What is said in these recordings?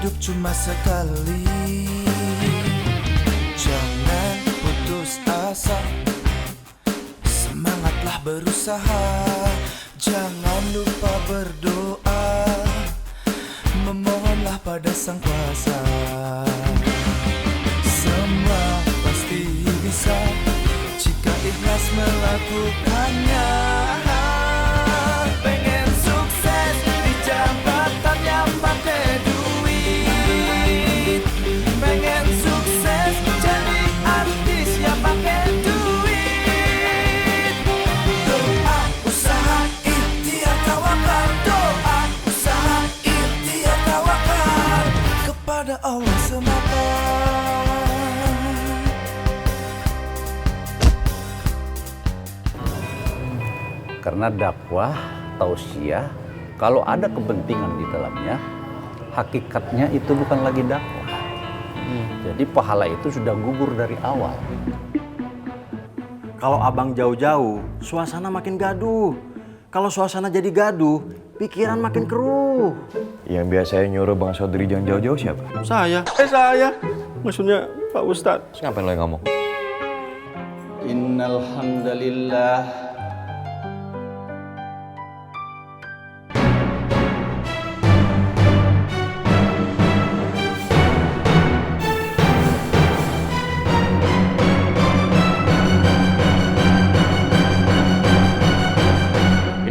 Hidup cuma sekali, jangan putus asa. Semangatlah berusaha, jangan lupa berdoa. Memohonlah pada Sang Kuasa. Semua pasti bisa jika ikhlas melakukannya. Pengen sukses di jabatan yang pakai duit, pengen sukses jadi artis yang pakai duit. Doa, usaha, ikhtiar, tawakal. Doa, usaha, ikhtiar, tawakal kepada Allah semata. Karena dakwah, tausiah, kalau ada kepentingan di dalamnya, hakikatnya itu bukan lagi dakwah. Jadi pahala itu sudah gugur dari awal. Kalau abang jauh-jauh, suasana makin gaduh. Kalau suasana jadi gaduh, pikiran makin keruh. Yang biasanya nyuruh Bang Sodri jangan jauh-jauh siapa? Saya? Saya? Maksudnya Pak Ustadz. Terus ngapain lo yang ngomong? Innal hamdalillah.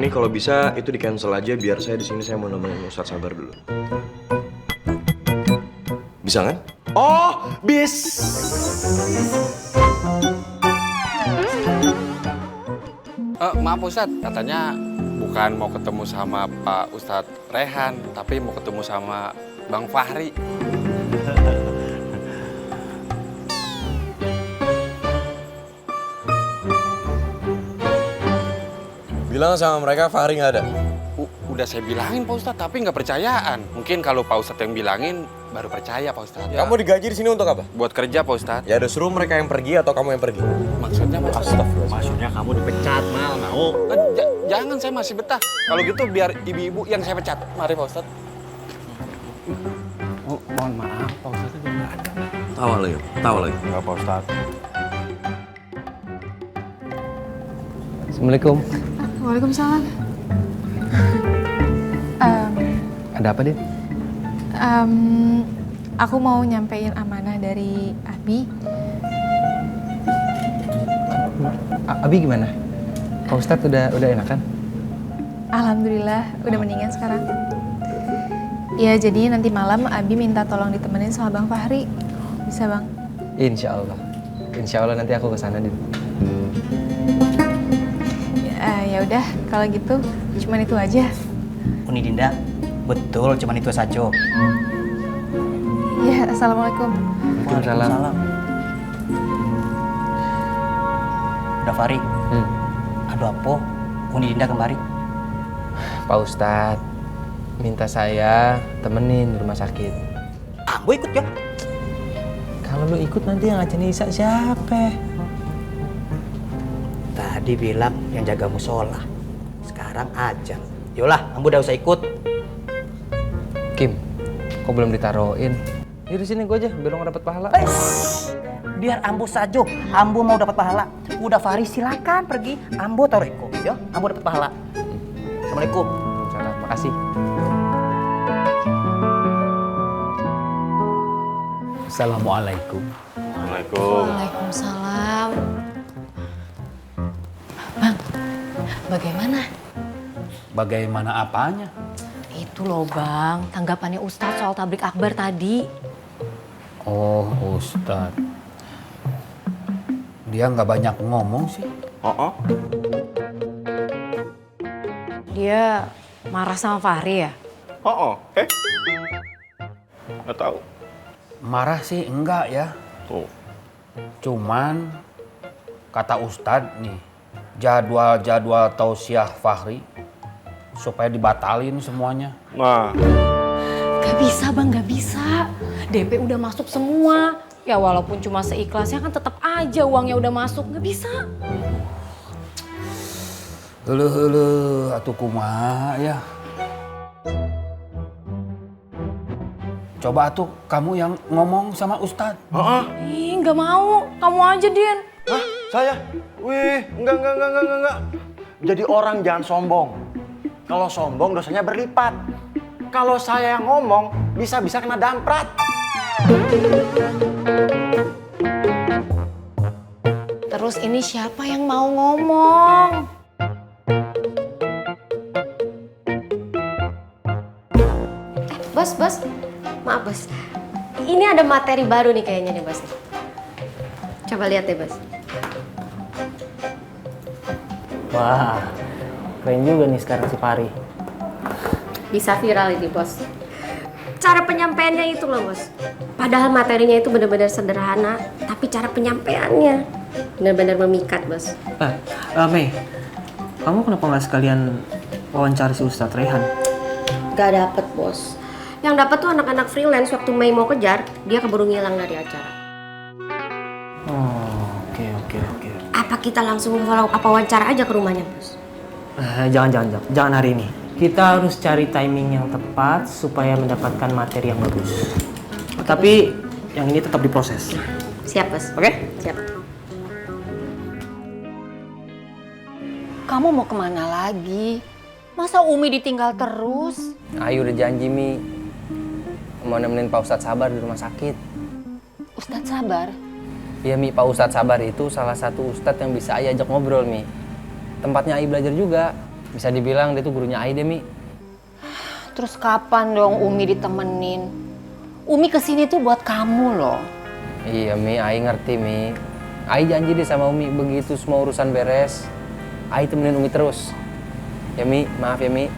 Ini kalau bisa itu di cancel aja biar saya di sini saya mau nemenin Ustadz Sabar dulu. Bisa kan? Oh, bis. Maaf Ustadz, katanya bukan mau ketemu sama Pak Ustadz Rehan, tapi mau ketemu sama Bang Fahri. Bilang sama mereka Fahri nggak ada. Udah saya bilangin Pak Ustadz, tapi nggak percayaan. Mungkin kalau Pak Ustadz yang bilangin, baru percaya Pak Ustadz. Kamu digaji di sini untuk apa? Buat kerja Pak Ustadz. Ya udah suruh mereka yang pergi atau kamu yang pergi. Maksudnya Pak Ustadz? Astagfirullah. Maksudnya kamu dipecat, Mal. Mau? Jangan, saya masih betah. Kalau gitu biar ibu-ibu yang saya pecat. Mari Pak Ustadz. Oh, mohon maaf Pak Ustadz nggak ada. Tawa lagi, tawa lagi. Enggak, Pak Ustadz. Assalamualaikum. Waalaikumsalam. Ada apa, Din? Aku mau nyampein amanah dari Abi. Abi gimana? Pak Ustadz udah enakan? Alhamdulillah, udah mendingan sekarang. Ya, jadi nanti malam Abi minta tolong ditemenin sama Bang Fahri. Bisa, Bang? Insya Allah. Insya Allah nanti aku kesana, Din. Ya udah, kalau gitu cuman itu aja. Uni Dinda, betul cuman itu saja. Ya, assalamualaikum. Waalaikumsalam. Udah Fari, aduh apa? Uni Dinda kembali. Pak Ustadz minta saya temenin di rumah sakit. Ambo ikut ya. Kalau lu ikut nanti yang ngajarin Isa siapa? Tadi bilang yang jaga musola. Sekarang aja. Yolah, Ambo udah usah ikut. Kim, kok belum ditaruhin? Ya di sini gue aja, biar lo nggak dapet pahala. Biar Ambo saja. Ambo mau dapat pahala. Udah Fari silakan pergi. Ambo taruh iko, ya. Ambo dapat pahala. Assalamualaikum. Waalaikumsalam, makasih. Assalamualaikum. Waalaikumsalam. Bang, bagaimana? Bagaimana apanya? Itu loh Bang, tanggapannya Ustadz soal tablik akbar tadi. Oh, Ustadz. Dia nggak banyak ngomong sih. Dia marah sama Fahri ya? Nggak tahu. Marah sih enggak ya. Tuh. Cuman kata Ustadz nih, jadwal tausiah Fahri supaya dibatalin semuanya. Nah, Gak bisa Bang, gak bisa. DP udah masuk semua. Ya walaupun cuma seikhlasnya kan tetap aja uangnya udah masuk. Gak bisa. Heuh, atuh kumaha ya. Coba tuh kamu yang ngomong sama Ustadz. Ih, nggak mau. Kamu aja, Din. Hah? Saya? Wih, enggak. Jadi orang jangan sombong. Kalau sombong dosanya berlipat. Kalau saya yang ngomong, bisa-bisa kena damprat. Terus ini siapa yang mau ngomong? Bos, maaf bos. Ini ada materi baru nih kayaknya nih bos. Coba lihat deh bos. Wah, keren juga nih sekarang si Fahri. Bisa viral ini bos. Cara penyampaiannya itu loh bos. Padahal materinya itu benar-benar sederhana, tapi cara penyampaiannya benar-benar memikat bos. Mei, kamu kenapa nggak sekalian wawancara si Ustadz Rehan? Gak dapet bos. Yang dapet tuh anak-anak freelance waktu Mei mau kejar, dia keburu ngilang dari acara. Oh, oke. Apa kita langsung follow apa wawancara aja ke rumahnya bos? Jangan hari ini. Kita harus cari timing yang tepat supaya mendapatkan materi yang bagus. Tapi yang ini tetap diproses. Siap bos. Oke? Siap. Kamu mau kemana lagi? Masa Umi ditinggal terus? Ayu udah janji, Mi. Mau nemenin Pak Ustadz Sabar di rumah sakit. Ustadz Sabar? Iya, Mi. Pak Ustadz Sabar itu salah satu ustadz yang bisa Ayu ajak ngobrol, Mi. Tempatnya Ayu belajar juga. Bisa dibilang dia tuh gurunya Ayu deh, Mi. Terus kapan dong Umi ditemenin? Umi kesini tuh buat kamu loh. Iya, Mi. Ayu ngerti, Mi. Ayu janji deh sama Umi begitu semua urusan beres, Ayu temenin Umi terus. Ya, Mi. Maaf ya, Mi.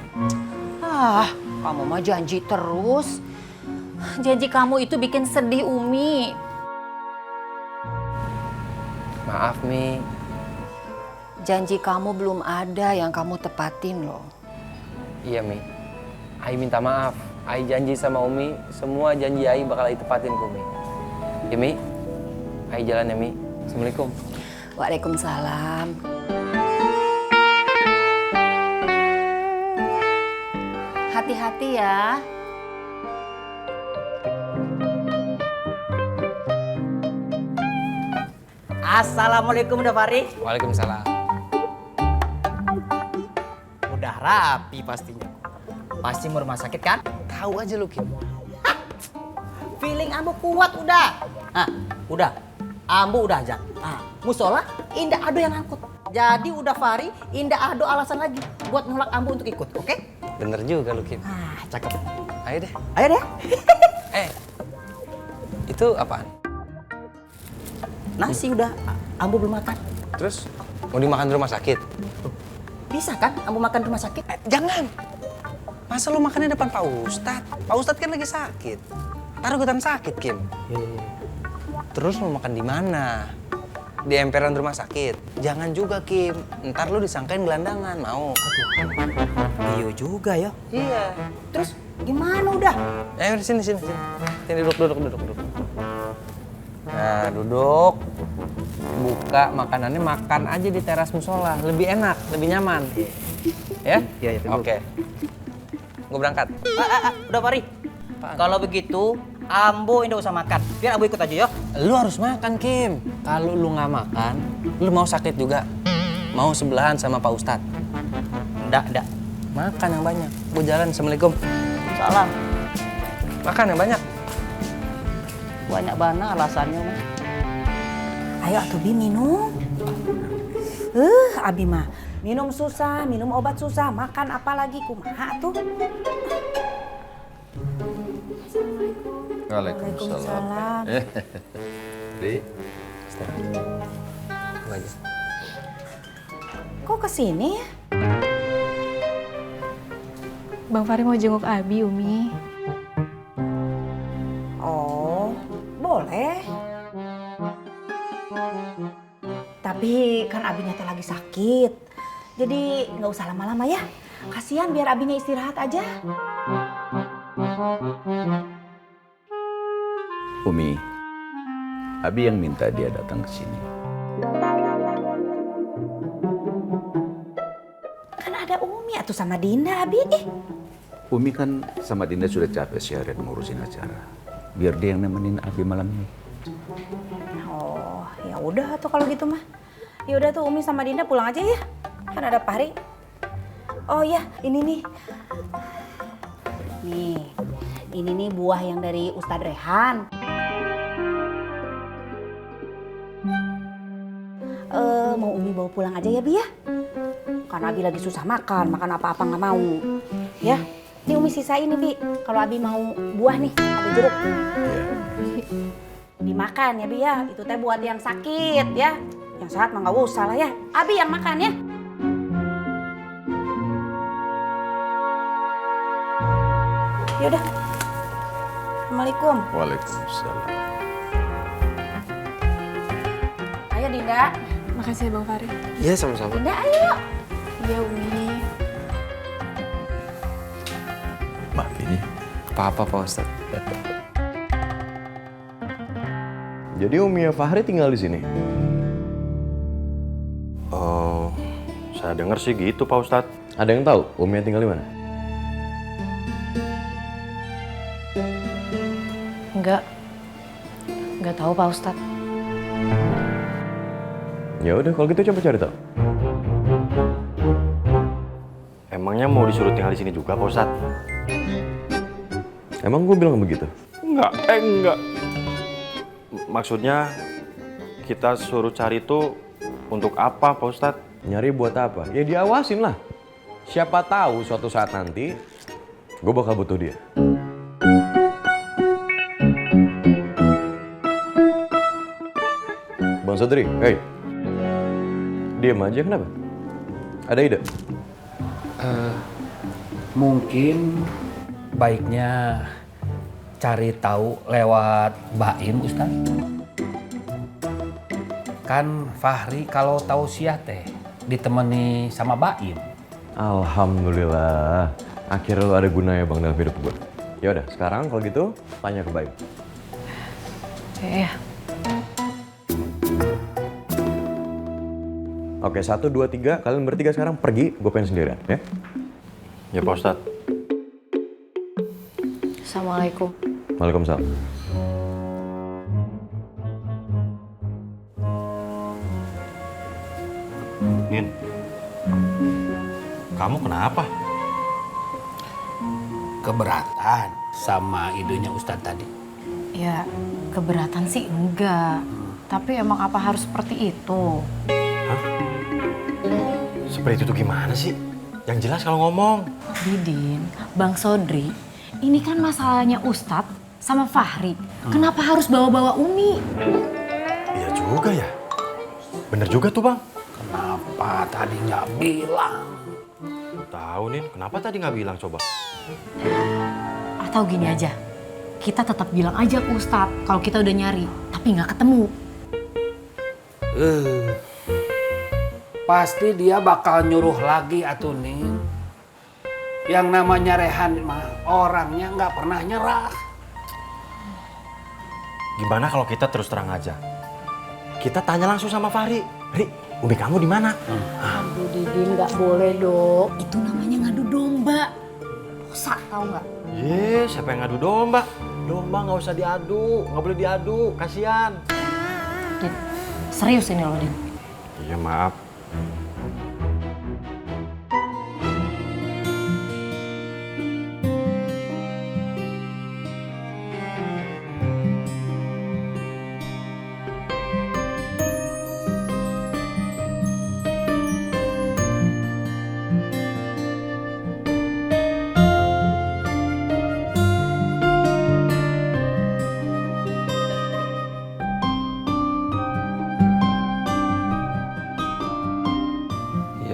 Kamu mah janji terus. Janji kamu itu bikin sedih Umi. Maaf, Mi. Janji kamu belum ada yang kamu tepatin loh. Iya, Mi. Ayu minta maaf. Ayu janji sama Umi, semua janji Ayu bakal Ayu tepatin ke Umi. Ya, Mi. Ayu jalan ya, Mi. Assalamualaikum. Waalaikumsalam. Hati-hati ya. Assalamualaikum udah Fahri. Waalaikumsalam. Udah rapi pastinya. Pasti mau rumah sakit kan? Tahu aja lu, Kim. Feeling Ambo kuat udah. Udah. Ambo udah ajak. Musola Indah Ado yang angkut. Jadi udah Fahri, Indah Ado alasan lagi buat nolak Ambo untuk ikut, oke? Bener juga lu, Kim. Cakep. Ayo deh. Ayo deh. Itu apaan? Nasi udah Ambo belum makan. Terus mau dimakan di rumah sakit? Bisa kan Ambo makan di rumah sakit? Jangan. Masa lu makannya depan Pak Ustadz? Pak Ustadz kan lagi sakit. Ntar ikutan sakit, Kim. Terus mau makan di mana? Di emperan rumah sakit. Jangan juga, Kim. Ntar lu disangkain gelandangan, mau. Iya juga ya. Iya. Terus gimana udah? Ayo sini. Sini duduk. Nah, duduk. Buka makanannya, makan aja di teras musola. Lebih enak, lebih nyaman. Ya? Iya. Oke. Gue berangkat. Udah Fahri. Kalau begitu, Ambo nggak usah makan. Biar Ambo ikut aja ya. Lu harus makan, Kim. Kalau lu nggak makan, lu mau sakit juga. Mau sebelahan sama Pak Ustadz. Enggak. Makan yang banyak. Gue jalan. Assalamualaikum. Salam. Makan yang banyak. Banyak banget alasannya mah. Ayo atuh Bi minum. Abi mah minum susah, minum obat susah, makan apa lagi kumaha tuh. Waalaikumsalam. Ri. Kok kesini ya? Bang Fahri mau jenguk Abi, Umi. Oh, boleh. Tapi kan abinya teh lagi sakit. Jadi nggak usah lama-lama ya. Kasihan biar abinya istirahat aja. Umi, Abi yang minta dia datang ke sini. Kan ada Umi atau sama Dinda, Abi. Umi kan sama Dinda sudah capek seharian ngurusin acara. Biar dia yang nemenin Abi malam ini. Oh, ya udah tuh kalau gitu mah. Ya udah tuh Umi sama Dinda pulang aja ya. Kan ada Fahri. Oh ya, ini nih. Nih. Ini nih buah yang dari Ustadz Rehan. Mau Umi bawa pulang aja ya, Bi ya? Karena Abi lagi susah makan apa-apa nggak mau. Ya, ini Umi sisain nih, Bi. Kalau Abi mau buah nih, ada jeruk. Dimakan ya, Bi ya. Itu teh buat yang sakit ya. Yang sehat mah nggak usah lah ya. Abi yang makan ya. Yaudah. Assalamualaikum. Waalaikumsalam. Ayo Dinda. Makasih ya Bang Fahri. Iya, sama-sama. Dinda ayo. Iya Umi. Maaf ini. Apa-apa Pak Ustadz. Jadi Umi Fahri tinggal di sini? Oh, saya dengar sih gitu Pak Ustadz. Ada yang tahu Umi tinggal di mana? Enggak tahu Pak Ustadz. Ya udah kalau gitu coba cari tahu. Emangnya mau disuruh tinggal di sini juga Pak Ustadz? Emang gue bilang begitu? Enggak. Maksudnya kita suruh cari itu untuk apa Pak Ustadz? Nyari buat apa? Ya diawasin lah. Siapa tahu suatu saat nanti gue bakal butuh dia. Bang Sodri, hey. Diam aja kenapa? Ada ide? Mungkin baiknya cari tahu lewat Baim, Ustaz. Kan Fahri kalau tausiah teh ditemani sama Baim. Alhamdulillah. Akhirnya lo ada gunanya Bang dalam hidup gue. Ya udah, sekarang kalau gitu tanya ke Baim. Oke, 1, 2, 3. Kalian bertiga sekarang pergi, gue pengen sendirian, ya? Ya Pak Ustadz. Assalamualaikum. Waalaikumsalam. Nin, kamu kenapa? Keberatan sama idenya Ustadz tadi. Ya, keberatan sih enggak. Tapi emang apa harus seperti itu? Seperti itu gimana sih? Yang jelas kalau ngomong. Didin, Bang Sodri, ini kan masalahnya Ustadz sama Fahri. Kenapa harus bawa-bawa Umi? Iya juga ya. Bener juga tuh Bang. Kenapa tadi nggak bilang? Tahu Nin, kenapa tadi nggak bilang coba? Atau gini aja, kita tetap bilang aja ke Ustadz kalau kita udah nyari, tapi nggak ketemu. Pasti dia bakal nyuruh lagi atuh Nin. Yang namanya Rehan mah orangnya nggak pernah nyerah. Gimana kalau kita terus terang aja? Kita tanya langsung sama Fahri. Ri, Umi kamu di mana? Aduh Didin, nggak boleh dong. Itu namanya ngadu domba. Dosa tau nggak? Siapa yang ngadu domba? Domba nggak usah diadu, nggak boleh diadu, kasihan. Din, serius ini loh Din. Iya maaf.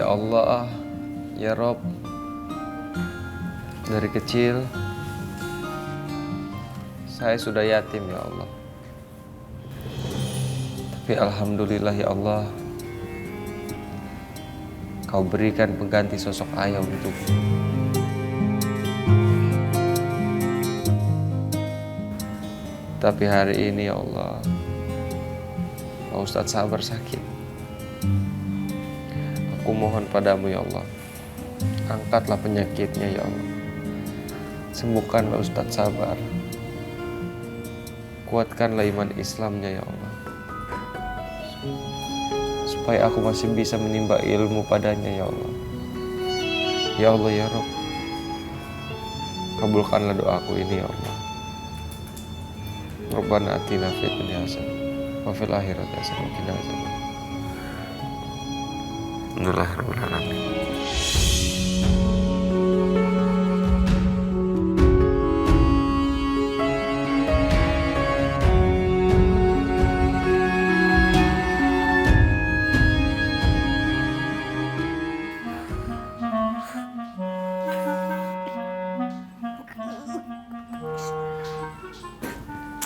Ya Allah, ya Rob, dari kecil saya sudah yatim ya Allah. Tapi alhamdulillah ya Allah, Kau berikan pengganti sosok ayah untukku. Tapi hari ini ya Allah, Pak Ustadz Sabar sakit. Aku mohon padamu ya Allah, angkatlah penyakitnya ya Allah. Sembuhkanlah Ustadz Sabar. Kuatkanlah iman Islamnya ya Allah. Supaya aku masih bisa menimba ilmu padanya ya Allah. Ya Allah ya Rabb. Kabulkanlah doaku ini ya Allah. Rabbana atina fid dunya hasanah wa fil akhirati hasanah wa qina adzabannar. Alhamdulillahirabbil alamin.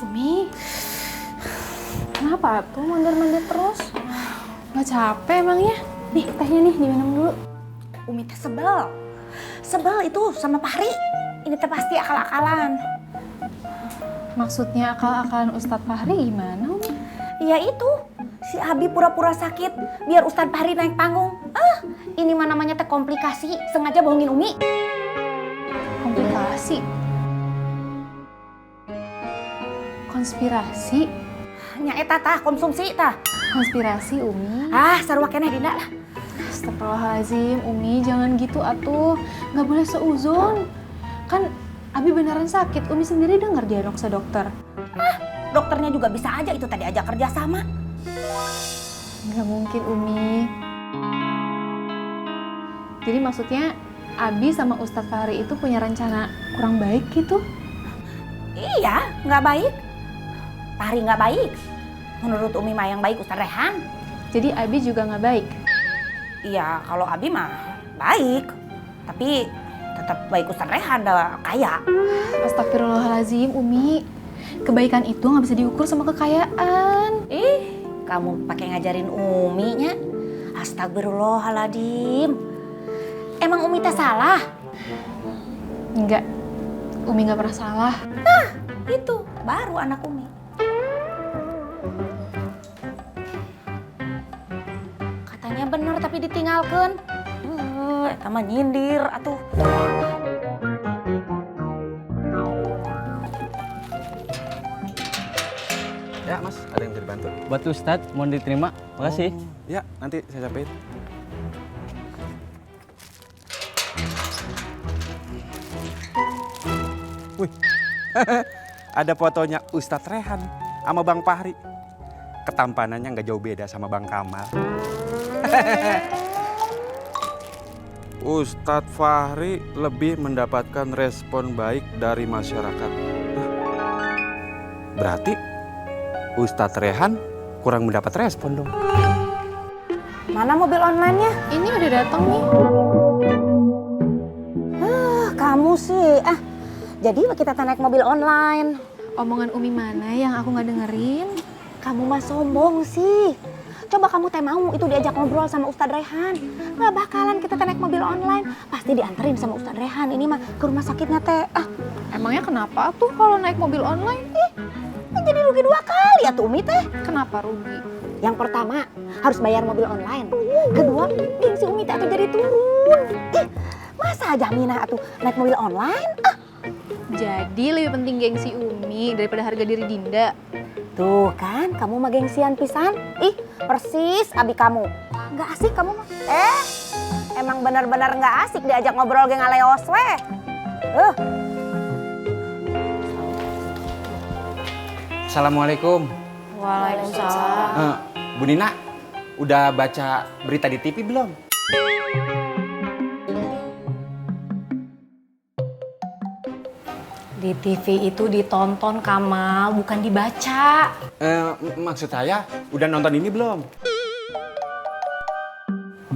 Umi, kenapa tuh mandir-mandir terus? Nggak capek emangnya? Nih, tehnya nih diminum dulu. Umi teh sebel. Sebel itu sama Fahri. Ini teh pasti akal-akalan. Maksudnya akal-akalan Ustadz Fahri gimana, Umi? Ya itu, si Abi pura-pura sakit biar Ustadz Fahri naik panggung. Ini mah namanya teh komplikasi, sengaja bohongin Umi. Komplikasi? Konspirasi? Nya eta tah konsumsi tah. Konspirasi, Umi? Sarua keneh Dinda lah. Astagfirullahaladzim, Umi jangan gitu atuh. Nggak boleh seuzon. Kan Abi beneran sakit, Umi sendiri dengar diagnosa dokter. Dokternya juga bisa aja itu tadi ajak kerja sama. Nggak mungkin, Umi. Jadi maksudnya Abi sama Ustadz Fahri itu punya rencana kurang baik gitu? Iya, nggak baik. Fahri nggak baik. Menurut Umi mah yang baik Ustadz Rehan. Jadi Abi juga nggak baik? Iya, kalau Abi mah baik. Tapi tetap baik Ustadz Rehan dah kaya. Astagfirullahaladzim, Umi. Kebaikan itu nggak bisa diukur sama kekayaan. Kamu pakai ngajarin Umi nya. Astagfirullahaladzim. Emang Umi teh salah? Enggak. Umi nggak pernah salah. Nah, itu baru anak Umi. Katanya bener tapi ditinggalkan. Eta mah nyindir atuh. Ya Mas, ada yang bisa dibantu? Buat Ustadz, mohon diterima. Makasih. Ya, nanti saya capain. Wih, ada fotonya Ustadz Rehan sama Bang Fahri. Ketampanannya nggak jauh beda sama Bang Kamal. Ustadz Fahri lebih mendapatkan respon baik dari masyarakat. Berarti Ustadz Rehan kurang mendapat respon dong. Mana mobil online-nya? Ini udah datang nih. Kamu sih, jadi kita naik mobil online. Omongan Umi mana yang aku nggak dengerin? Kamu mah sombong sih. Coba kamu teh mau itu diajak ngobrol sama Ustadz Rehan. Nggak bakalan kita naik mobil online. Pasti dianterin sama Ustadz Rehan. Ini mah ke rumah sakitnya teh. Emangnya kenapa tuh kalau naik mobil online? Jadi rugi 2 kali ya tuh Umi teh. Kenapa rugi? Yang pertama harus bayar mobil online. Kedua, gengsi Umi teh jadi turun. Masa Jaminah atuh naik mobil online? Jadi lebih penting gengsi Umi daripada harga diri Dinda. Tuh kan, kamu mah gengsian pisan. Persis abi kamu. Nggak asik kamu mah. Emang benar-benar nggak asik diajak ngobrol geng aleos weh. Assalamualaikum. Waalaikumsalam. Bu Nina, udah baca berita di TV belum? Di TV itu ditonton, Kamal, bukan dibaca. Maksud saya, udah nonton ini belum?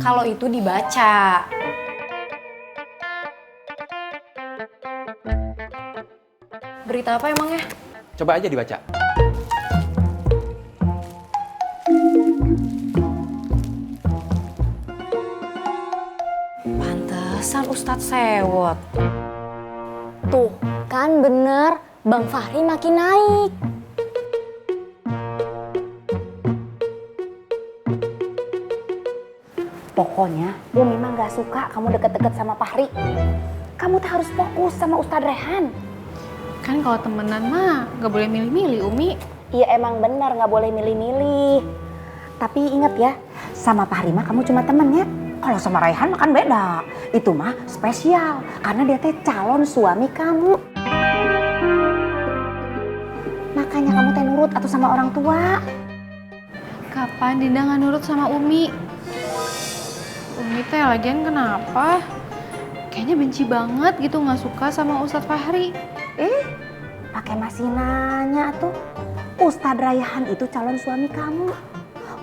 Kalau itu dibaca. Berita apa emangnya? Coba aja dibaca. Pantesan Ustadz sewot. Tuh, kan bener Bang Fahri makin naik. Pokoknya Umi mah nggak suka kamu deket-deket sama Fahri. kamu tuh harus fokus sama Ustadz Rehan. Kan kalau temenan mah nggak boleh milih-milih, Umi. Iya emang benar nggak boleh milih-milih. Tapi inget ya, sama Fahri mah kamu cuma temennya. Kalau sama Raihan mah kan beda. Itu mah spesial karena dia teh calon suami kamu. Makanya kamu teh nurut atau sama orang tua. Kapan Dinda nggak nurut sama Umi? Umi teh lagian kenapa? Kayaknya benci banget gitu, nggak suka sama Ustadz Fahri. Pakai masih nanya tuh. Ustadz Raihan itu calon suami kamu.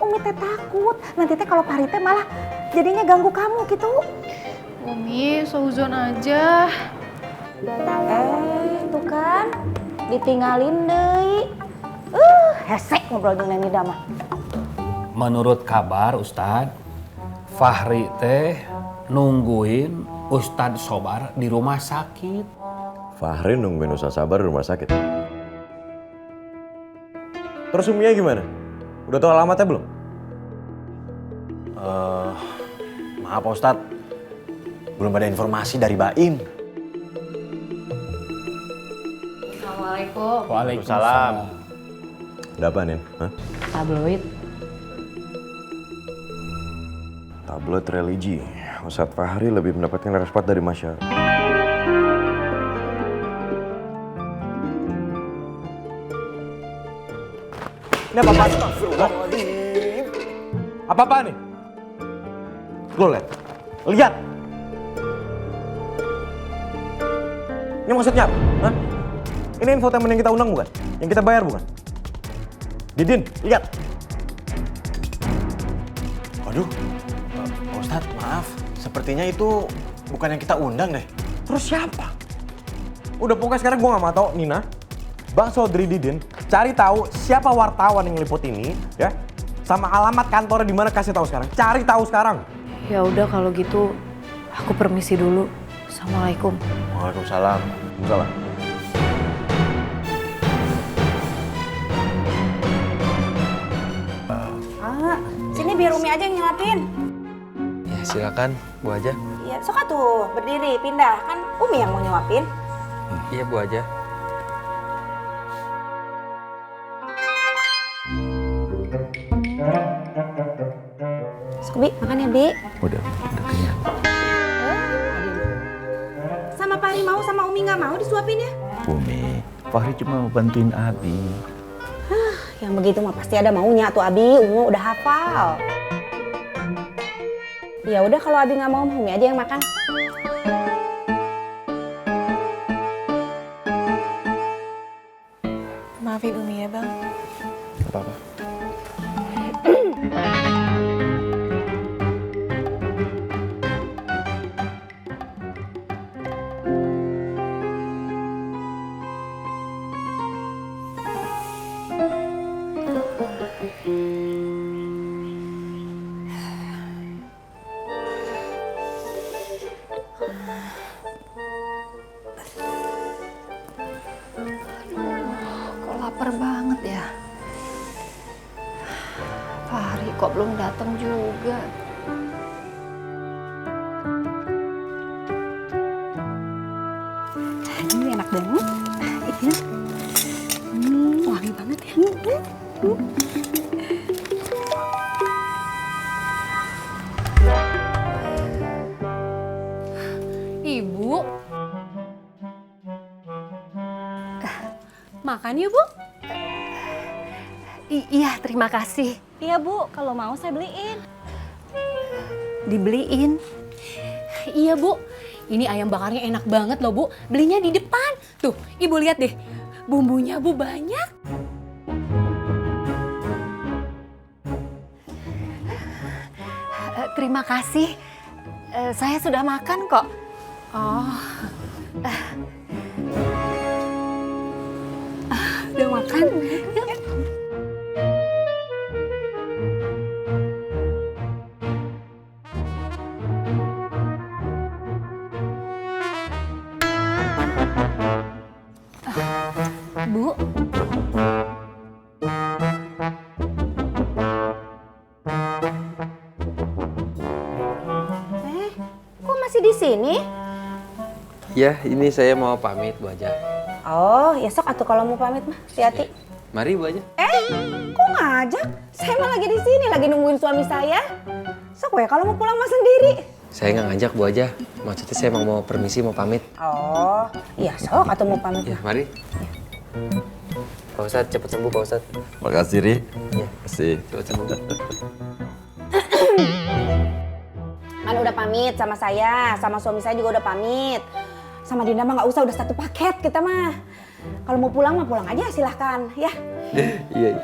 Umi teh takut nanti teh kalau Fahri teh malah jadinya ganggu kamu gitu. Umi seuzon aja. Tuh kan ditinggalin deui. Hesek ngobrol jeung Neni mah. Menurut kabar Ustadz, Fahri teh nungguin Ustadz Sobar di rumah sakit. Fahri nungguin Ustadz Sabar di rumah sakit. Terus Uminya gimana? Udah tahu alamatnya belum? Maaf Pak Ustadz, belum ada informasi dari Baim. Assalamualaikum. Waalaikumsalam. Ada apa, Nin? Hah? Tabloid. Tabloid religi. Ustadz Fahri lebih mendapatkan respon dari masyarakat. Ini apa-apaan? Apa-apaan nih? Lo lihat. Lihat. Ini maksudnya apa? Hah? Ini infotainment yang kita undang bukan? Yang kita bayar bukan? Didin, lihat. Waduh, Pak Ustadz maaf. Sepertinya itu bukan yang kita undang deh. Terus siapa? Udah pokoknya sekarang gue gak mau tau, Nina. Bang Sodri Didin, cari tahu siapa wartawan yang ngeliput ini, ya. Sama alamat kantornya di mana, kasih tahu sekarang. Cari tahu sekarang. Ya udah kalau gitu, aku permisi dulu. Assalamualaikum. Waalaikumsalam. Waalaikumsalam. Sini biar Umi aja yang nyuapin. Ya silakan, Bu aja. Iya, sok atuh berdiri, pindah. Kan Umi yang mau nyuapin. Iya Bu aja. Bi, makan ya, Bi. Udah kenyang. Sama Fahri mau, sama Umi nggak mau disuapin ya? Umi, Fahri cuma mau bantuin Abi. Yang begitu mah pasti ada maunya tuh Abi. Ungu udah hafal. Ya udah kalau Abi nggak mau, Umi aja yang makan. Maafin Umi ya, Bang. Gak apa-apa. Kok lapar banget ya? Fahri kok belum datang juga? Ini enak banget. Wangi banget ya. Ibu. Makan yuk, Bu. Iya, terima kasih. Iya Bu, kalau mau saya beliin. Dibeliin. Iya, Bu. Ini ayam bakarnya enak banget loh, Bu. Belinya di depan. Tuh, Ibu lihat deh. Bumbunya, Bu, banyak. Terima kasih. Saya sudah makan kok. Oh. Udah makan? Yuk. Bu. Kok masih di sini? Ya, ini saya mau pamit Bu Haja. Oh, ya sok atuh kalau mau pamit mah, hati-hati. Mari Bu Haja. Kok ngajak? Saya mah lagi di sini, lagi nungguin suami saya. Sok ya kalau mau pulang mah sendiri. Saya nggak ngajak Bu Haja. Maksudnya saya mau permisi, mau pamit. Oh, iya sok atau mau pamit. Ya, mari. Pak Ustadz, cepet sembuh Pak Ustadz. Makasih, Ri. Iya. Makasih. Cepet sembuh. Kan udah pamit sama saya, sama suami saya juga udah pamit. Sama Dinda mah nggak usah, udah satu paket kita mah. Kalau mau pulang mah pulang aja silahkan, ya. Iya.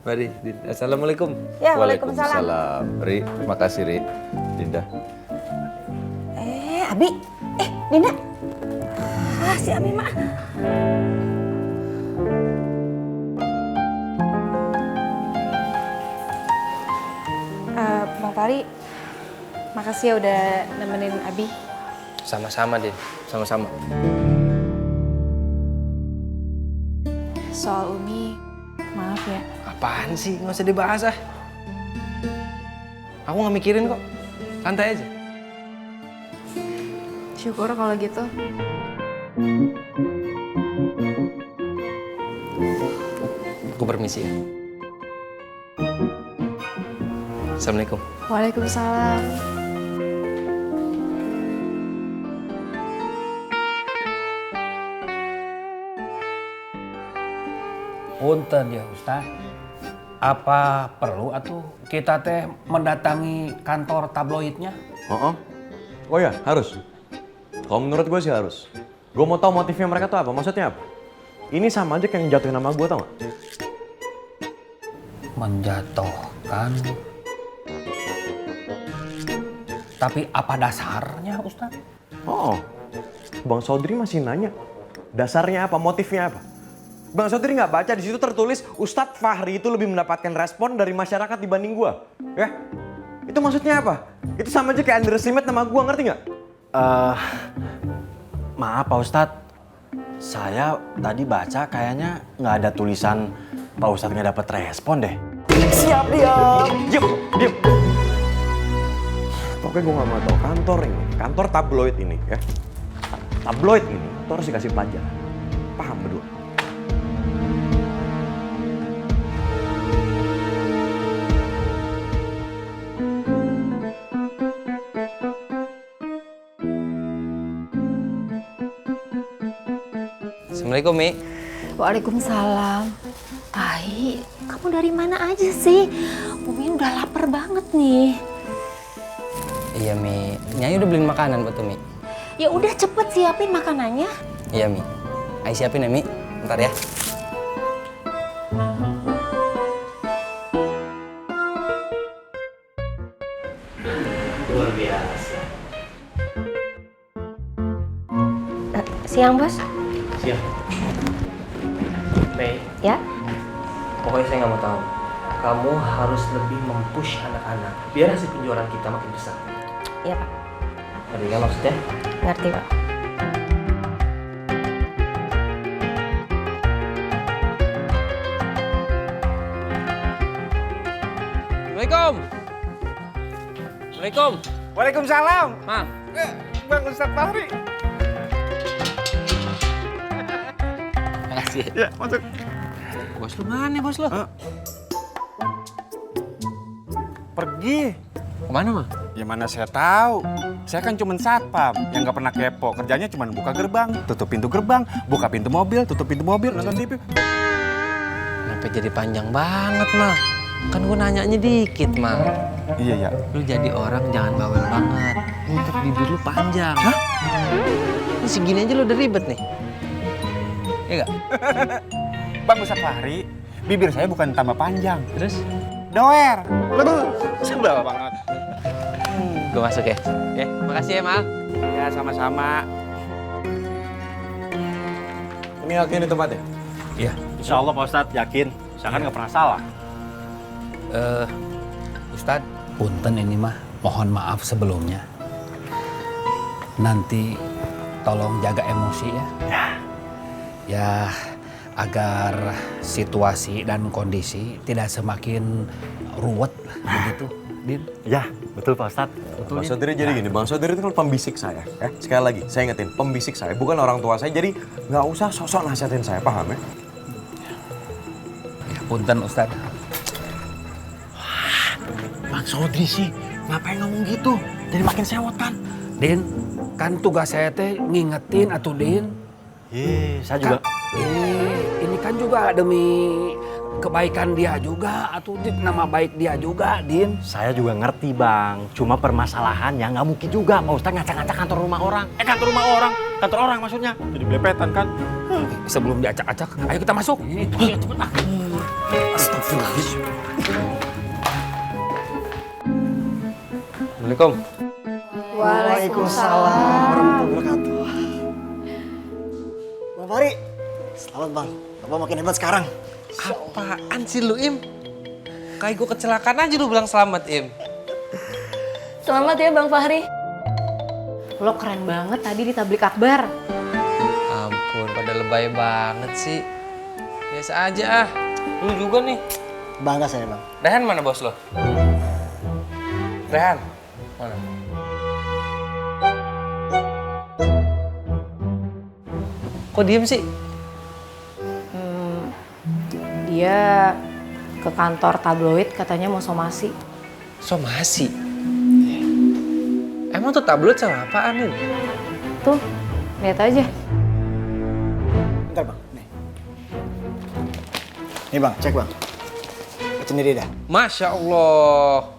Mari, Din. Assalamualaikum. Ya, waalaikumsalam. Waalaikumsalam. Ri, terima kasih Ri. Dinda. Abi, Dinda. Si Abi mah. Bang Fahri, makasih ya udah nemenin Abi. Sama-sama, Din. Sama-sama. Soal Umi, maaf ya. Apaan sih? Nggak usah dibahas ah. Aku nggak mikirin kok. Santai aja. Syukur kalau gitu. Aku permisi ya. Assalamualaikum. Waalaikumsalam. Punten ya Ustaz. Apa perlu atuh kita teh mendatangi kantor tabloidnya? Oh ya, harus. Kalau menurut gue sih harus. Gue mau tahu motifnya mereka tuh apa, maksudnya apa? Ini sama aja kayak jatuhin nama gue, tau gak? Menjatuhkan. Tapi apa dasarnya Ustaz? Bang Sodri masih nanya. Dasarnya apa, motifnya apa? Bang Sodri nggak baca, di situ tertulis Ustadz Fahri itu lebih mendapatkan respon dari masyarakat dibanding gue. Ya? Itu maksudnya apa? Itu sama aja kayak underestimate nama gue, ngerti nggak? Maaf Pak Ustadz, saya tadi baca kayaknya nggak ada tulisan Pak Ustadz nggak dapat respon deh. Siap dia. Diam. Pokoknya gue nggak mau tahu kantor ini, kantor tabloid ini ya. Tabloid ini, itu harus dikasih pelajaran. Paham berdua? Assalamualaikum, Mi. Waalaikumsalam. Tai, kamu dari mana aja sih? Umi udah lapar banget nih. Iya, Mi. Nyai udah beliin makanan buat Mi. Ya udah cepet siapin makanannya. Iya, Mi. Ayo siapin ya, Mi. Bentar ya. Luar biasa. Siang, Bos. Siap. Mei, Ya? pokoknya saya nggak mau tahu. Kamu harus lebih mempush anak-anak biar hasil penjualan kita makin besar. Iya, Pak. Ngerti nggak maksudnya? Ngerti, Pak. Assalamualaikum. Assalamualaikum. Waalaikumsalam. Mang. Bang Ustadz Fahri. Makasih. Ya, masuk. Bos lu mana, bos lu? Pergi. Kemana, Mang? Ya mana saya tahu. Saya kan cuma satpam yang nggak pernah kepo. Kerjanya cuma buka gerbang, tutup pintu gerbang, buka pintu mobil, tutup pintu mobil, nonton TV. Kenapa jadi panjang banget, Mang? Kan gue nanyanya dikit, Mang. Iya, ya. Lu jadi orang jangan bawel banget. Untuk bibir lu panjang. Hah? Ini segini aja lu udah ribet nih. Iya gak? Bang Ustadz Fahri, bibir saya bukan tambah panjang. Terus? Doer. Sebel banget. Gue masuk ya. Ya, makasih ya, Mang. Ya, sama-sama. Ini yakin di tempatnya? Iya. Insya Allah Pak Ustadz yakin, saya kan nggak pernah salah. Ustadz, punten ini mah, mohon maaf sebelumnya. Nanti tolong jaga emosi ya. Ya, agar situasi dan kondisi tidak semakin ruwet begitu, Din. Ya, betul Pak Ustadz. Bang Sodri jadi gini, Bang Sodri itu kan pembisik saya. Sekali lagi, saya ingetin, pembisik saya, bukan orang tua saya. Jadi nggak usah sosok nasihatin saya, paham ya? Ya, punten Ustadz. Bang Sodri sih, ngapain ngomong gitu? Jadi makin sewot kan? Din, kan tugas saya teh ngingetin atuh Din. Saya juga. Ini kan juga demi kebaikan dia juga, atau nama baik dia juga, Din. Saya juga ngerti Bang, cuma permasalahannya nggak mungkin juga Pak Ustadz ngacak-ngacak kantor rumah orang. Kantor rumah orang, kantor orang maksudnya. Jadi belepetan kan? Sebelum diacak-acak, ayo kita masuk. Cepet lah. Astagfirullahaladzim. Assalamualaikum. Waalaikumsalam warahmatullahi wabarakatuh. Bang Fahri, selamat Bang. Bapak makin hebat sekarang. Apaan sih lu, Im? Kayak gue kecelakaan aja lu bilang selamat, Im. Selamat ya Bang Fahri. Lo keren banget tadi di tablik akbar. Ampun, pada lebay banget sih. Biasa aja ah. Lu juga nih. Bangga saya Bang. Rehan mana bos lo? Rehan? Mana? Kok diem sih? Dia ke kantor tabloid katanya mau somasi. Somasi? Emang tuh tabloid sama apaan nih? Tuh, lihat aja. Bentar Bang, nih. Nih Bang, cek Bang. Lihat sendiri dah. Masya Allah.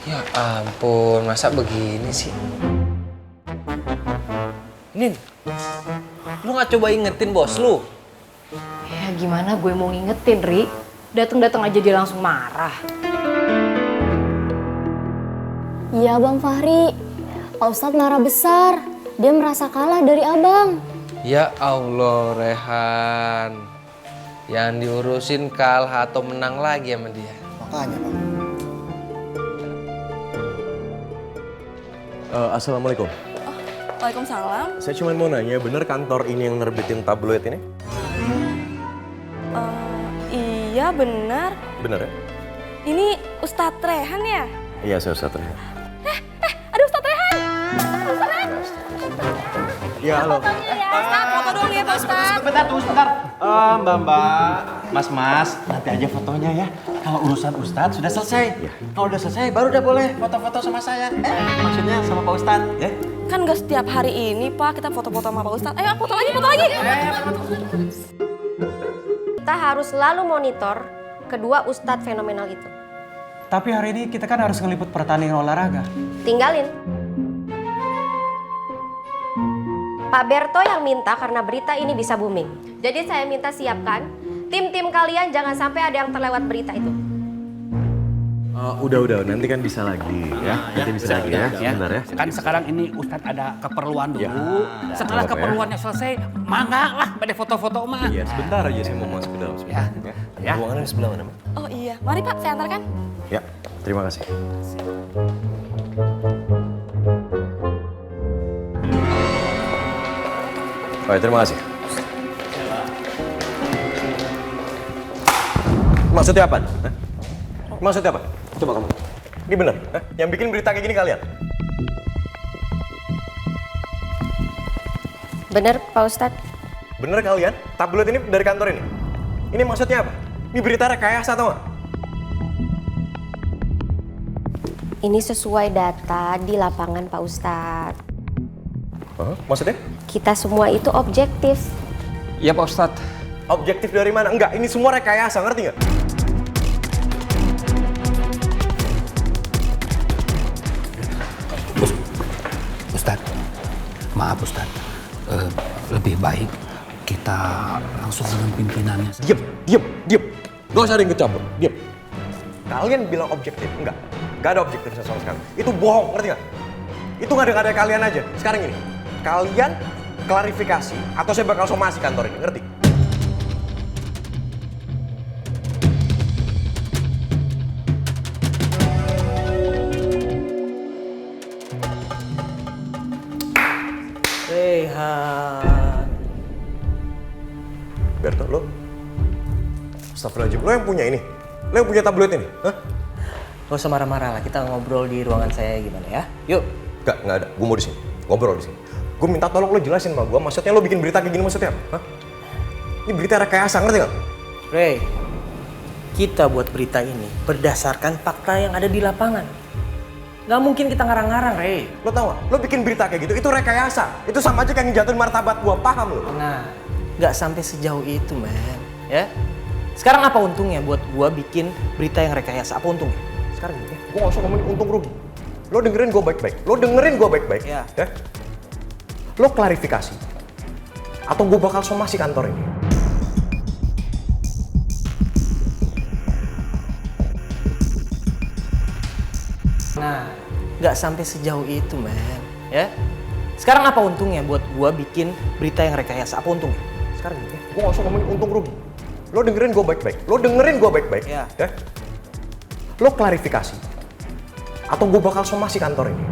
Ya ampun, masa begini sih? Nin, lu gak coba ingetin bos lu? Ya gimana gue mau ngingetin, Ri? Dateng-dateng aja dia langsung marah. Iya Bang Fahri, Pak Ustadz marah besar. Dia merasa kalah dari abang. Ya Allah, Rehan. Yang diurusin kalah atau menang lagi sama dia. Makanya Bang. Assalamualaikum. Waalaikumsalam. Saya cuma mau nanya, bener kantor ini yang nerbitin tabloid ini? Iya benar. Bener ya? Ini Ustadz Rehan ya? Iya, saya Ustadz Rehan. Ada Ustadz Rehan. Ustadz Rehan. Iya, halo. Ustadz, foto dulu ya Pak Ustadz. Sebentar. Mbak, Mas, nanti aja fotonya ya. Kalau urusan Ustadz sudah selesai. Kalau udah selesai, baru udah boleh foto-foto sama saya. Maksudnya sama Pak Ustadz, ya? Kan gak setiap hari ini Pak kita foto-foto sama Pak Ustadz. Ayo foto lagi, foto lagi. Kita harus selalu monitor kedua ustadz fenomenal itu. Tapi hari ini kita kan harus ngeliput pertandingan olahraga. Tinggalin. Pak Berto yang minta karena berita ini bisa booming. Jadi saya minta siapkan tim-tim kalian, jangan sampai ada yang terlewat berita itu. Udah, nanti kan bisa lagi ya. Nanti bisa lagi ya, sebentar ya. Kan sekarang ini Ustadz ada keperluan dulu. Setelah apa-apa ya. keperluannya selesai, mangga lah pada foto-foto mah. Iya, sebentar aja saya mau masuk ke dalam sebentar. Ya. Ruangannya di sebelah mana, Mbak? Oh iya, mari Pak saya antarkan. Ya, terima kasih. Baik, terima kasih. Maksudnya apa? Hah? Maksudnya apa? Coba kamu. Ini benar? Hah? Yang bikin berita kayak gini kalian? Bener Pak Ustadz? Bener kalian? Tabloid ini dari kantor ini? Ini maksudnya apa? Ini berita rekayasa atau nggak? Ini sesuai data di lapangan Pak Ustadz. Maksudnya? Kita semua itu objektif. Iya Pak Ustadz. Objektif dari mana? Enggak, ini semua rekayasa, ngerti nggak? Ustadz, maaf Ustadz. Lebih baik kita langsung dengan pimpinannya. Diam. Gak usah ada yang kecampur, diam. Kalian bilang objektif, enggak. Gak ada objektifnya sama sekali. Itu bohong, ngerti nggak? Itu nggak ada kalian aja. Sekarang ini, kalian klarifikasi atau saya bakal somasi kantor ini, ngerti? Rehan, Berto, lo? Astagfirullahaladzim, lo yang punya ini? Lo yang punya tablet ini? Hah? Gak usah marah-marah lah, kita ngobrol di ruangan saya gimana ya? Yuk. Nggak ada. Gue mau di sini. Ngobrol di sini. Gue minta tolong lo jelasin sama gue, maksudnya lo bikin berita kayak gini maksudnya apa? Hah? Ini berita rekayasa, ngerti nggak? Ray, kita buat berita ini berdasarkan fakta yang ada di lapangan. Gak mungkin kita ngarang-ngarang, Ray. Lo tau gak? Lo bikin berita kayak gitu, itu rekayasa. Itu sama aja kayak ngejatuhin martabat gue, paham lo? Nah, gak sampai sejauh itu, man. Ya? Sekarang apa untungnya buat gue bikin berita yang rekayasa? Apa untungnya? Sekarang gini, ya? Gue gak usah ngomongin untung rugi. Lo dengerin gue baik-baik. Ya. Ya? Lo klarifikasi. Atau gue bakal somasi kantor ini. Nah, gak sampai sejauh itu, man. Ya? Sekarang apa untungnya buat gue bikin berita yang rekayasa? Apa untungnya? Sekarang gini, ya? Gue gak usah ngomongin untung rugi. Lo dengerin gue baik-baik. Ya. Ya? Lo klarifikasi. Atau gue bakal somasi kantor ini.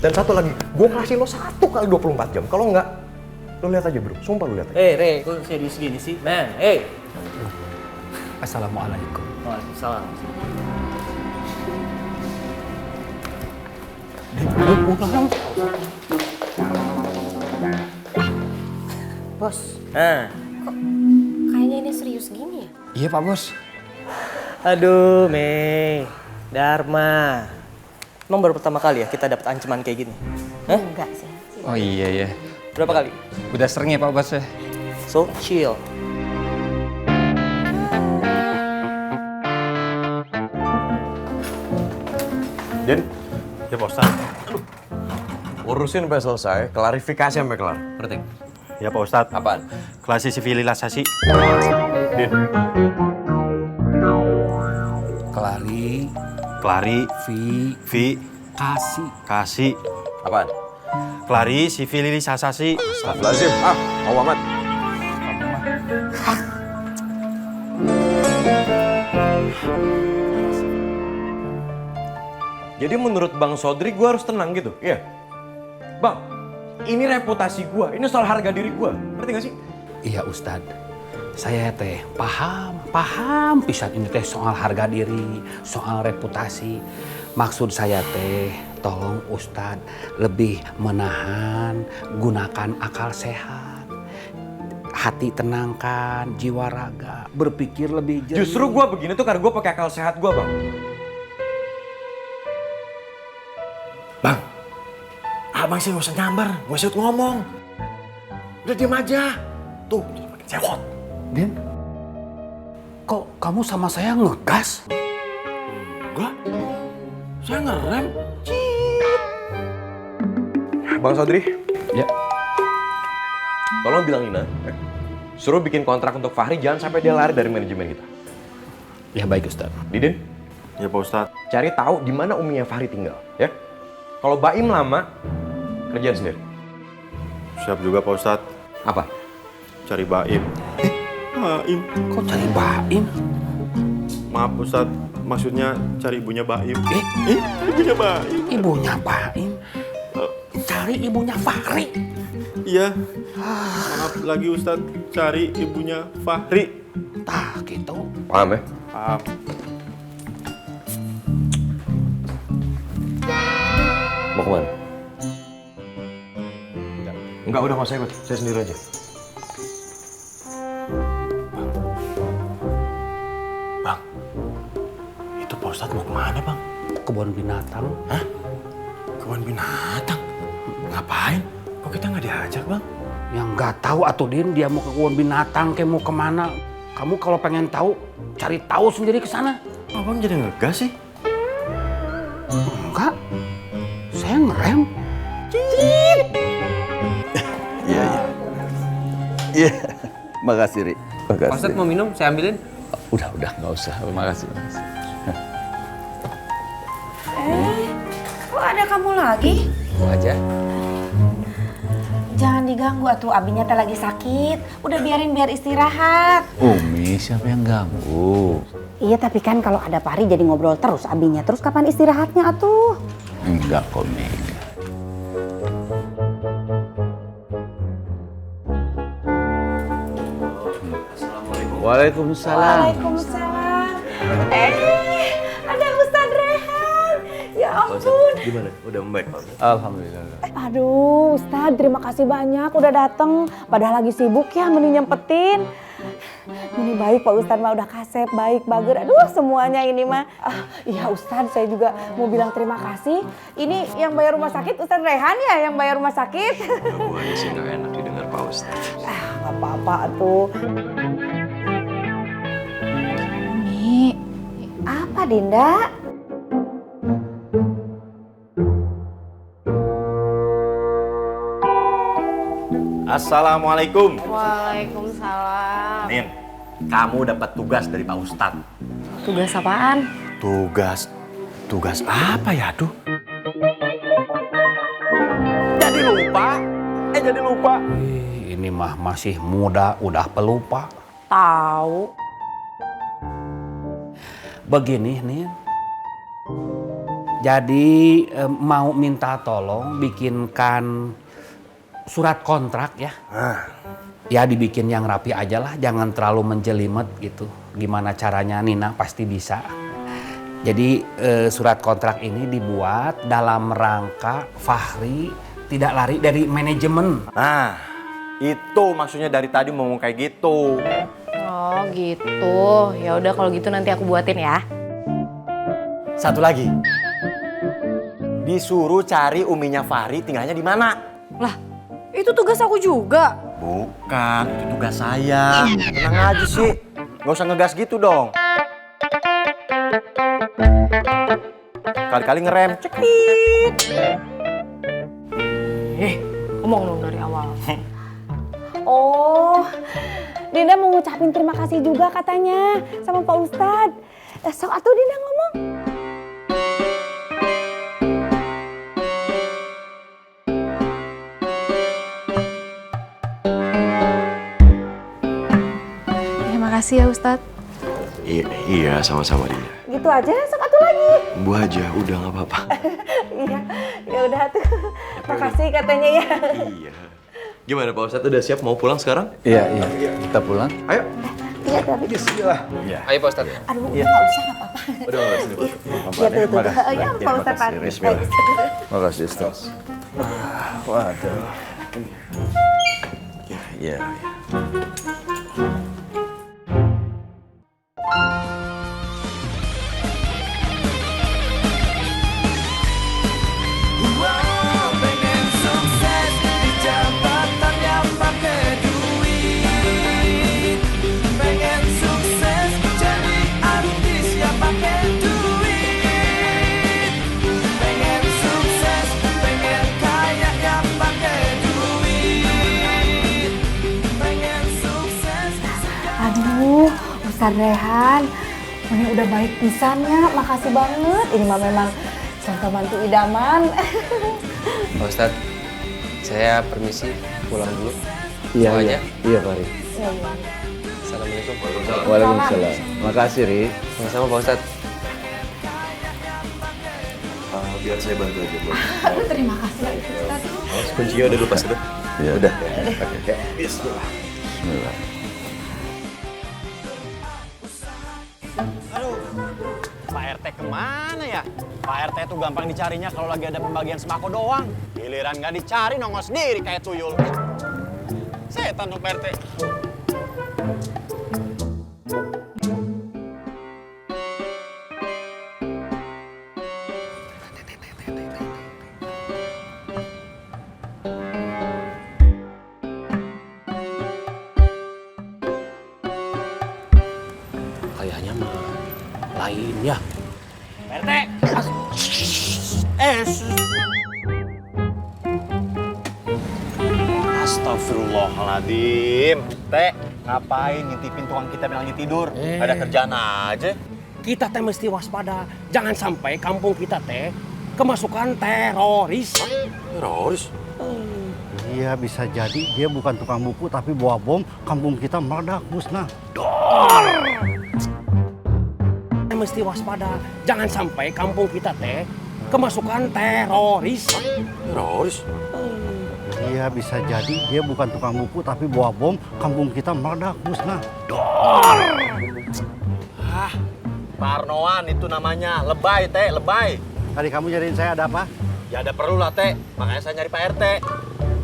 Dan satu lagi, gue ngasih lo 1 kali 24 jam. Kalau enggak, lo lihat aja bro. Sumpah lo lihat aja. Ray, kok serius gini sih? Man, Assalamualaikum. Waalaikumsalam. Bos, Nah, kok kayaknya ini serius gini ya? Iya Pak Bos. aduh Mei, Dharma. Emang baru pertama kali ya kita dapat ancaman kayak gini? Hah? Enggak sih. Oh iya ya. Berapa kali? Udah sering ya Pak Bos ya? So, chill. Din, Ya Pak Ustadz. urusin sampai selesai, klarifikasi sampai kelar. Ngerti? Ya Pak Ustadz. Apaan? Klasisifilisasi. Din. Klari. Vi. Kasih. Apaan? Klari sivilisasi. Astagfirullahaladzim. Mau amat. Jadi menurut Bang Sodri gue harus tenang gitu? Iya? Bang, ini reputasi gue, ini soal harga diri gue. Ngerti gak sih? Iya Ustadz, saya teh paham pisan ini teh soal harga diri, soal reputasi. Maksud saya teh, tolong Ustadz lebih menahan, gunakan akal sehat. Hati tenangkan, jiwa raga, berpikir lebih jernih. Justru gue begini tuh karena gue pakai akal sehat gue, Bang. Bang, abang sih gak usah nyamber, gak usah ngomong. Udah diem aja. Tuh, makin cewot. Din, kok kamu sama saya ngegas? Enggak, saya ngerem. Bang Sodri. Ya. Tolong bilang Nina, suruh bikin kontrak untuk Fahri, jangan sampai dia lari dari manajemen kita. Ya baik Ustadz. Didin? Ya Pak Ustadz. Cari tahu di mana uminya Fahri tinggal, ya. Kalau Baim lama, kerjaan sendiri. Siap juga Pak Ustadz. Apa? Cari Baim. Baim. Kok cari Baim? Maaf Ustadz, maksudnya cari ibunya Baim. Ibunya Baim. Ibunya Baim? Cari ibunya Fahri? Iya. Maaf lagi Ustadz, cari ibunya Fahri. Tah gitu. Paham ya? Paham. Mau kemana? Enggak, udah nggak usah ikut. Saya sendiri aja. Bang, itu Pak Ustadz mau kemana Bang? Kebun binatang. Hah? Kebun binatang? Ngapain? Kok kita nggak diajak Bang? Yang nggak tahu atuh Din, dia mau ke kebun binatang, kayak mau kemana. Kamu kalau pengen tahu, cari tahu sendiri ke sana. Abang jadi ngegas sih? Enggak. Saya ngerem. Iya. Iya. Makasih, Ri. Makasih. Pak Ustadz mau minum, saya ambilin. Udah, nggak usah. Makasih. Kok ada kamu lagi? Aja. Jangan diganggu atuh, abinya teh lagi sakit. Udah biarin biar istirahat. Umi, siapa yang ganggu? Iya, tapi kan kalau ada Fahri jadi ngobrol terus abinya. Terus kapan istirahatnya atuh? Enggak kok, Mega. Waalaikumsalam. Waalaikumsalam. Ada Ustadz Rehan. Ya ampun. Gimana? Udah membaik, Pak? Alhamdulillah. Aduh, Ustadz, terima kasih banyak udah dateng. Padahal lagi sibuk ya, mending nyempetin. Ini baik Pak Ustadz mah udah kasep, baik, bager. Aduh, semuanya ini mah. Iya Ustadz, saya juga mau bilang terima kasih. Ini yang bayar rumah sakit Ustadz Rehan ya, yang bayar rumah sakit. Gue aja sih nggak enak didengar Pak Ustadz. Nggak apa-apa tuh. Umi. Apa Dinda? Assalamualaikum. Waalaikumsalam. Nin, kamu dapat tugas dari Pak Ustadz. Tugas apaan? Tugas apa ya, aduh? Jadi lupa. Ini mah masih muda, udah pelupa. Tahu. Begini nih. Jadi mau minta tolong bikinkan surat kontrak ya. Ya dibikin yang rapi aja lah, jangan terlalu menjelimet gitu. Gimana caranya Nina pasti bisa. Jadi surat kontrak ini dibuat dalam rangka Fahri tidak lari dari manajemen. Nah, itu maksudnya dari tadi ngomong kayak gitu. Oh gitu. Ya udah kalau gitu nanti aku buatin ya. Satu lagi. Disuruh cari uminya Fahri tinggalnya di mana? Lah, itu tugas aku juga. Bukan, itu tugas saya. Tenang aja sih. Nggak usah ngegas gitu dong. Kali-kali ngerem. Cekit. Ngomong dong dari awal. Oh, Dinda mau ngucapin terima kasih juga katanya sama Pak Ustadz. Sok atuh Dinda ngomong. Terima kasih ya Ustadz. Iya, sama-sama Dinda. Gitu aja, sok atuh lagi. Bu aja, udah nggak apa-apa. Iya, ya udah tuh. Makasih katanya ya. Iya. Gimana Pak Ustadz, udah siap mau pulang sekarang? Iya. Kita pulang. Ayo. Iya, tapi. Bismillah. Iya. Ayo Pak Ustadz. Aduh, nggak usah, nggak apa-apa. Udah nggak sini Pak. Iya, tuh. Ya, Pak Ustadz Fahri. Bismillah. Makasih, Ustaz. Waduh. Iya. Pengen sukses di jabatan yang pakai duit. Pengen sukses jadi artis yang pakai duit. Pengen sukses, pengen kaya yang pakai duit. Pengen sukses. Aduh, Ustadz Rehan. Ini udah baik pisannya, makasih banget. Ini mah memang contoh mantu idaman. Pak Ustadz, saya permisi pulang dulu. Iya, Mau iya. aja? Iya, Fahri. Assalamualaikum. Waalaikumsalam. Makasih, Ri. Sama-sama Pak Ustadz. Biar saya bantu aja, Bu. Aduh, terima kasih Ustadz. Kuncinya udah lupa sudah? Iya. Udah. Oke. Bismillah. Bismillah. Pak RT kemana ya? Pak RT tuh gampang dicarinya kalau lagi ada pembagian sembako doang. Giliran nggak dicari nongol sendiri kayak tuyul. Setan tuh Pak RT. Kayaknya mah lain ya. Pak RT. Astagfirullahaladzim. Teh, ngapain ngintipin tukang kita bilang lagi tidur? Ada kerjaan aja. Kita teh mesti waspada. Jangan sampai kampung kita teh kemasukan teroris. Teroris? Iya, bisa jadi dia bukan tukang buku tapi bawa bom, kampung kita meledak, Musnah. mesti waspada. Jangan sampai kampung kita teh kemasukan teroris. Teroris? Iya bisa jadi dia bukan tukang buku tapi bawa bom, kampung kita meledak musnah. Parnoan itu namanya, lebay teh, lebay. Tadi kamu nyariin saya ada apa? Ya ada perlu lah teh, makanya saya nyari Pak RT.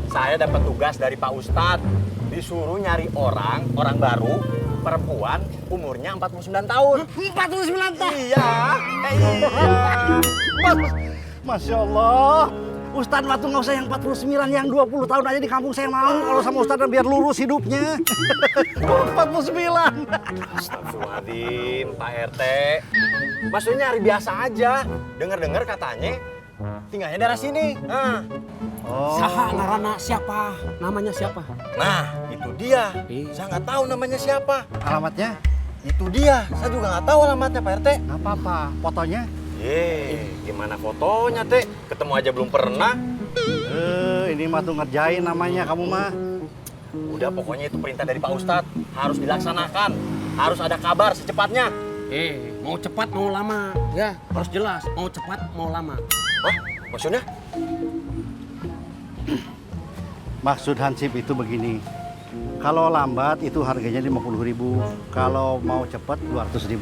Saya dapat tugas dari Pak Ustadz, disuruh nyari orang baru, perempuan, umurnya 49 tahun. 49 tahun? Iya, iya. Masya Allah. Ustadz Watu nggak usah yang 49, yang 20 tahun aja di kampung saya mau. Kalau sama Ustadz biar lurus hidupnya. 49. Astagfirullahaladzim, Pak RT. Maksudnya hari biasa aja. Dengar-dengar katanya tinggalnya daerah sini. Nah. Saha ngaranna siapa? Namanya siapa? Nah, itu dia. Saya nggak tahu namanya siapa. Alamatnya? Itu dia. Saya juga nggak tahu alamatnya, Pak RT. Nggak apa-apa. Fotonya? Gimana fotonya, Teh? Ketemu aja belum pernah. Ini mah tuh ngerjain namanya kamu mah. Udah, pokoknya itu perintah dari Pak Ustadz. Harus dilaksanakan. Harus ada kabar secepatnya. Mau cepat mau lama. Ya, harus jelas. Mau cepat mau lama. Hah? Maksudnya? Maksud Hansip itu begini. Kalau lambat itu harganya 50.000. Kalau mau cepat 200.000.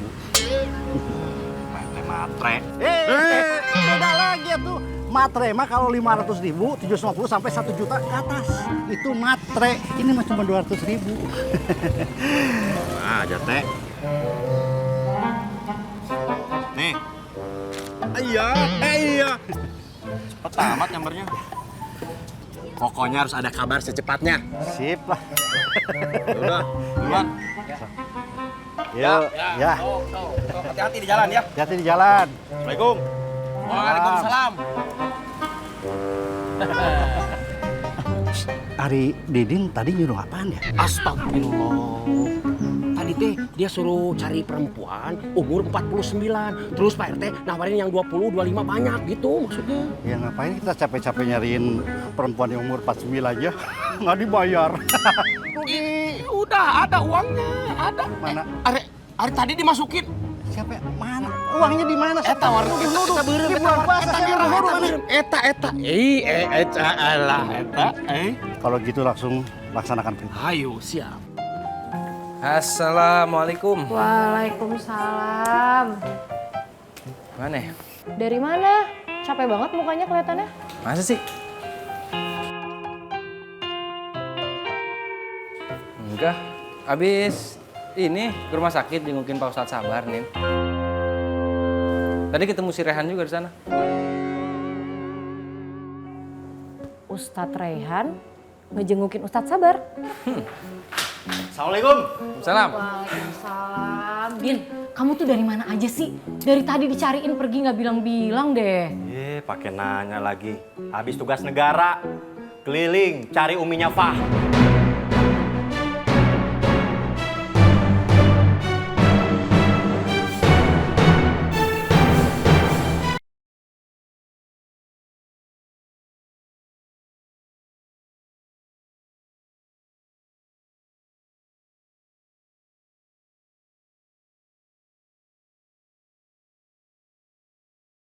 Matre. Beda lagi tuh. Matre mah kalau 500.000, 750 sampai 1 juta ke atas. Itu matre. Ini mah cuma 200.000. Nah, aja Teh. Nih. Iya. Cepet amat gambarnya. Pokoknya harus ada kabar secepatnya. Sip lah. Udah, duluan. Ya. Hati-hati di jalan ya. Hati-hati di jalan. Assalamualaikum. Waalaikumsalam. Ari Didin tadi nyuruh apaan ya? Astagfirullah. Tadi teh dia suruh cari perempuan umur 49. Terus Pak RT nawarin yang 20, 25 banyak gitu maksudnya. Ya ngapain kita capek-capek nyariin perempuan yang umur 49 aja? Nggak dibayar. Udah ada uangnya, ada. Mana? Ari tadi dimasukin. Siapa ya? Mana? Uangnya di mana? Eta warna eta beureum eta. Eta. Kalau gitu langsung laksanakan perintah. Ayo, siap. Assalamualaikum. Waalaikumsalam. Mana? Dari mana? Capek banget mukanya kelihatannya. Masa sih? Enggak. Abis ini ke rumah sakit jengukin Pak Ustadz Sabar, Nin. Tadi ketemu si Rehan juga di sana. Ustadz Rehan ngejengukin Ustadz Sabar. Assalamualaikum. Salam. Waalaikumsalam. Din, kamu tuh dari mana aja sih? Dari tadi dicariin pergi nggak bilang-bilang deh. Pakai nanya lagi. Habis tugas negara, keliling cari uminya Fah.